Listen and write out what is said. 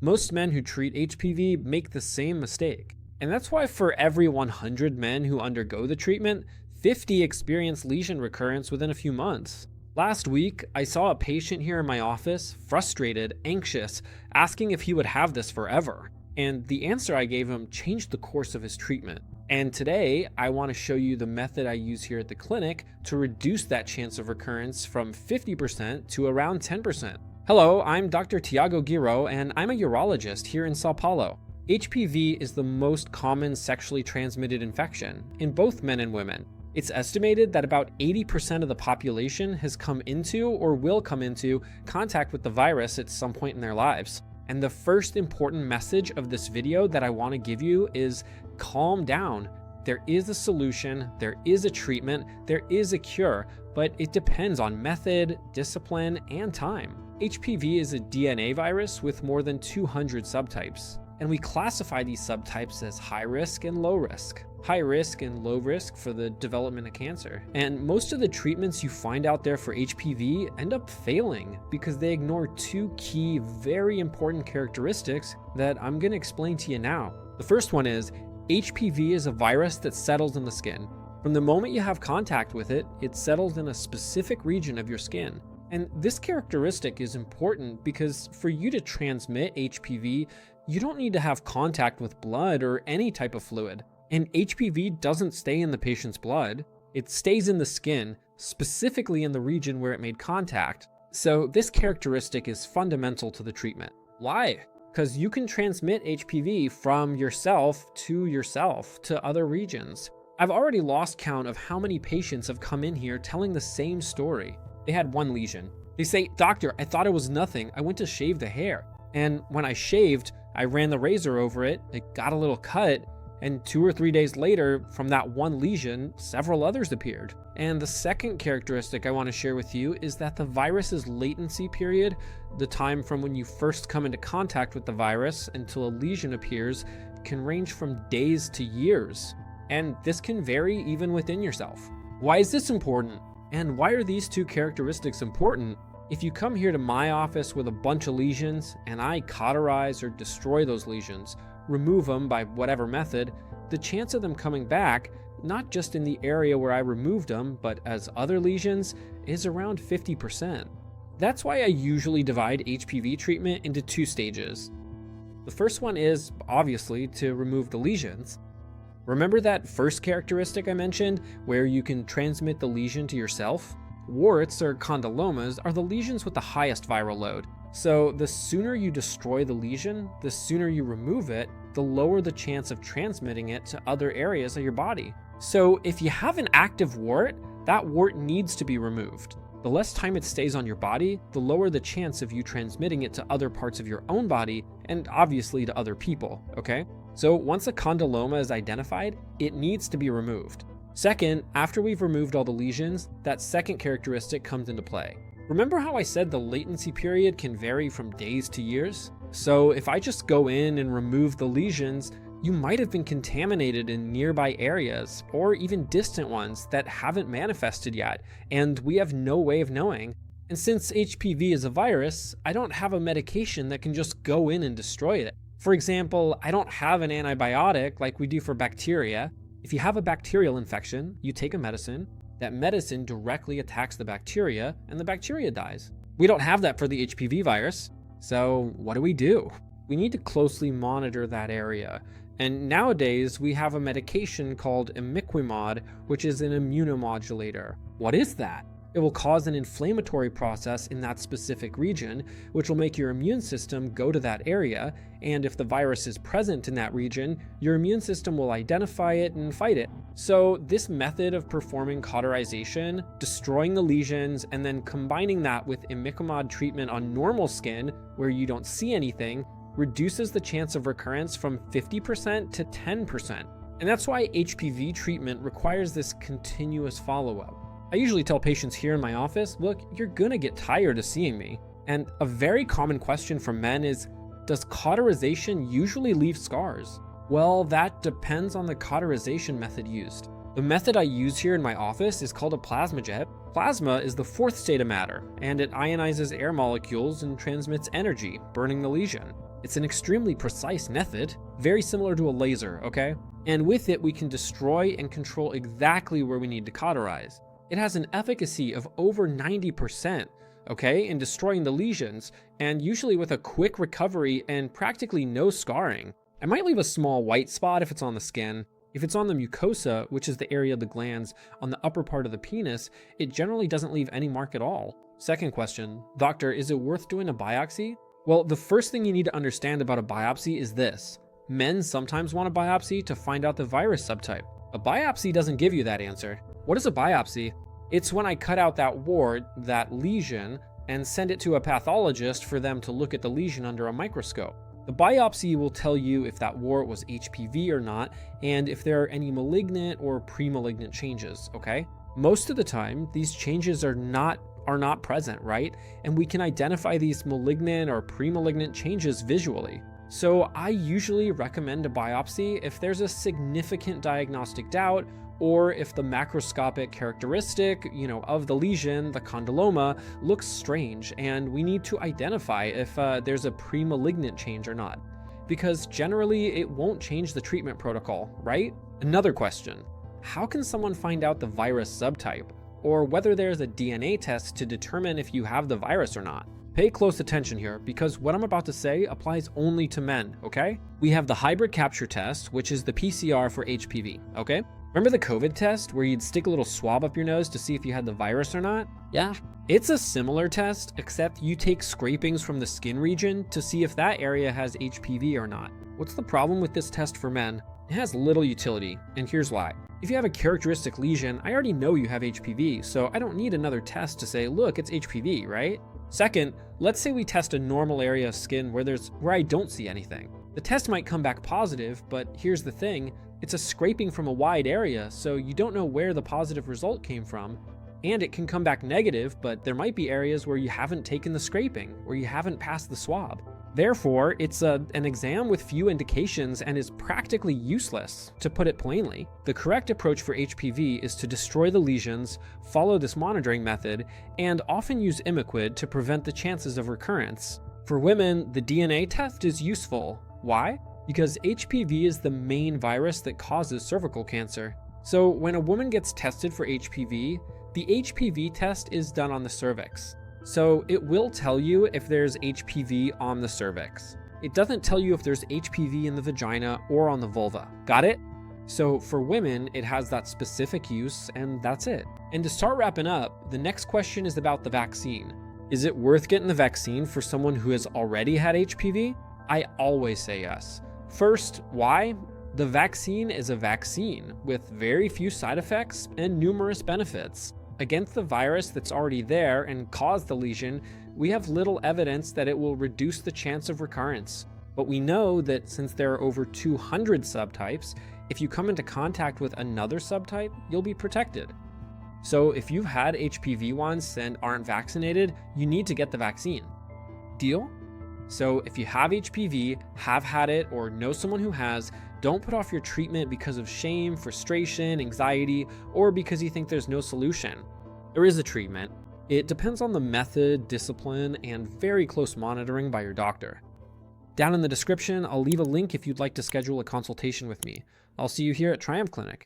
Most men who treat HPV make the same mistake. And that's why for every 100 men who undergo the treatment, 50 experience lesion recurrence within a few months. Last week, I saw a patient here in my office, frustrated, anxious, asking if he would have this forever. And the answer I gave him changed the course of his treatment. And today, I want to show you the method I use here at the clinic to reduce that chance of recurrence from 50% to around 10%. Hello, I'm Dr. Tiago Guirro, and I'm a urologist here in Sao Paulo. HPV is the most common sexually transmitted infection in both men and women. It's estimated that about 80% of the population has come into or will come into contact with the virus at some point in their lives. And the first important message of this video that I want to give you is calm down. There is a solution, there is a treatment, there is a cure, but it depends on method, discipline, and time. HPV is a DNA virus with more than 200 subtypes, and we classify these subtypes as high risk and low risk. High risk and low risk for the development of cancer. And most of the treatments you find out there for HPV end up failing because they ignore two key, very important characteristics that I'm going to explain to you now. The first one is HPV is a virus that settles in the skin. From the moment you have contact with it, it settles in a specific region of your skin. And this characteristic is important because for you to transmit HPV, you don't need to have contact with blood or any type of fluid. And HPV doesn't stay in the patient's blood. It stays in the skin, specifically in the region where it made contact. So this characteristic is fundamental to the treatment. Why? Because you can transmit HPV from yourself to other regions. I've already lost count of how many patients have come in here telling the same story. They had one lesion. They say, "Doctor, I thought it was nothing. I went to shave the hair. And when I shaved, I ran the razor over it. It got a little cut. And 2 or 3 days later, from that one lesion, several others appeared." And the second characteristic I want to share with you is that the virus's latency period, the time from when you first come into contact with the virus until a lesion appears, can range from days to years. And this can vary even within yourself. Why is this important? And why are these two characteristics important? If you come here to my office with a bunch of lesions and I cauterize or destroy those lesions, remove them by whatever method, the chance of them coming back, not just in the area where I removed them, but as other lesions, is around 50%. That's why I usually divide HPV treatment into 2 stages. The first one is, obviously, to remove the lesions. Remember that first characteristic I mentioned, where you can transmit the lesion to yourself? Warts, or condylomas, are the lesions with the highest viral load. So the sooner you destroy the lesion, the sooner you remove it, the lower the chance of transmitting it to other areas of your body. So if you have an active wart, that wart needs to be removed. The less time it stays on your body, the lower the chance of you transmitting it to other parts of your own body, and obviously to other people, okay? So once a condyloma is identified, it needs to be removed. Second, after we've removed all the lesions, that second characteristic comes into play. Remember how I said the latency period can vary from days to years? So if I just go in and remove the lesions, you might have been contaminated in nearby areas or even distant ones that haven't manifested yet, and we have no way of knowing. And since HPV is a virus, I don't have a medication that can just go in and destroy it. For example, I don't have an antibiotic like we do for bacteria. If you have a bacterial infection, you take a medicine. That medicine directly attacks the bacteria, and the bacteria dies. We don't have that for the HPV virus. So what do? We need to closely monitor that area. And nowadays, we have a medication called Imiquimod, which is an immunomodulator. What is that? It will cause an inflammatory process in that specific region, which will make your immune system go to that area, and if the virus is present in that region, your immune system will identify it and fight it. So this method of performing cauterization, destroying the lesions, and then combining that with Imiquimod treatment on normal skin, where you don't see anything, reduces the chance of recurrence from 50% to 10%. And that's why HPV treatment requires this continuous follow-up. I usually tell patients here in my office, look, you're gonna get tired of seeing me. And a very common question from men is, does cauterization usually leave scars? Well, that depends on the cauterization method used. The method I use here in my office is called a plasma jet. Plasma is the 4th state of matter, and it ionizes air molecules and transmits energy, burning the lesion. It's an extremely precise method, very similar to a laser, okay? And with it, we can destroy and control exactly where we need to cauterize. It has an efficacy of over 90%, okay, in destroying the lesions, and usually with a quick recovery and practically no scarring. I might leave a small white spot if it's on the skin. If it's on the mucosa, which is the area of the glands on the upper part of the penis, it generally doesn't leave any mark at all. Second question, doctor, is it worth doing a biopsy? Well, the first thing you need to understand about a biopsy is this. Men sometimes want a biopsy to find out the virus subtype. A biopsy doesn't give you that answer. What is a biopsy? It's when I cut out that wart, that lesion, and send it to a pathologist for them to look at the lesion under a microscope. The biopsy will tell you if that wart was HPV or not, and if there are any malignant or pre-malignant changes, okay? Most of the time, these changes are not present, right? And we can identify these malignant or pre-malignant changes visually. So I usually recommend a biopsy if there's a significant diagnostic doubt, or if the macroscopic characteristic, of the lesion, the condyloma, looks strange, and we need to identify if there's a pre-malignant change or not. Because generally, it won't change the treatment protocol, right? Another question, how can someone find out the virus subtype, or whether there's a DNA test to determine if you have the virus or not? Pay close attention here, because what I'm about to say applies only to men, okay? We have the hybrid capture test, which is the PCR for HPV, okay? Remember the COVID test where you'd stick a little swab up your nose to see if you had the virus or not? Yeah. It's a similar test, except you take scrapings from the skin region to see if that area has HPV or not. What's the problem with this test for men? It has little utility, and here's why. If you have a characteristic lesion, I already know you have HPV, so I don't need another test to say, look, it's HPV, right? Second, let's say we test a normal area of skin where I don't see anything. The test might come back positive, but here's the thing, it's a scraping from a wide area, so you don't know where the positive result came from, and it can come back negative, but there might be areas where you haven't taken the scraping, where you haven't passed the swab. Therefore, it's an exam with few indications and is practically useless, to put it plainly. The correct approach for HPV is to destroy the lesions, follow this monitoring method, and often use Imiquimod to prevent the chances of recurrence. For women, the DNA test is useful. Why? Because HPV is the main virus that causes cervical cancer. So when a woman gets tested for HPV, the HPV test is done on the cervix. So it will tell you if there's HPV on the cervix. It doesn't tell you if there's HPV in the vagina or on the vulva. Got it? So for women, it has that specific use, and that's it. And to start wrapping up, the next question is about the vaccine. Is it worth getting the vaccine for someone who has already had HPV? I always say yes. First, why? The vaccine is a vaccine with very few side effects and numerous benefits. Against the virus that's already there and caused the lesion, we have little evidence that it will reduce the chance of recurrence. But we know that since there are over 200 subtypes, if you come into contact with another subtype, you'll be protected. So if you've had HPV once and aren't vaccinated, you need to get the vaccine. Deal? So if you have HPV, have had it, or know someone who has, don't put off your treatment because of shame, frustration, anxiety, or because you think there's no solution. There is a treatment. It depends on the method, discipline, and very close monitoring by your doctor. Down in the description, I'll leave a link if you'd like to schedule a consultation with me. I'll see you here at Triumph Clinic.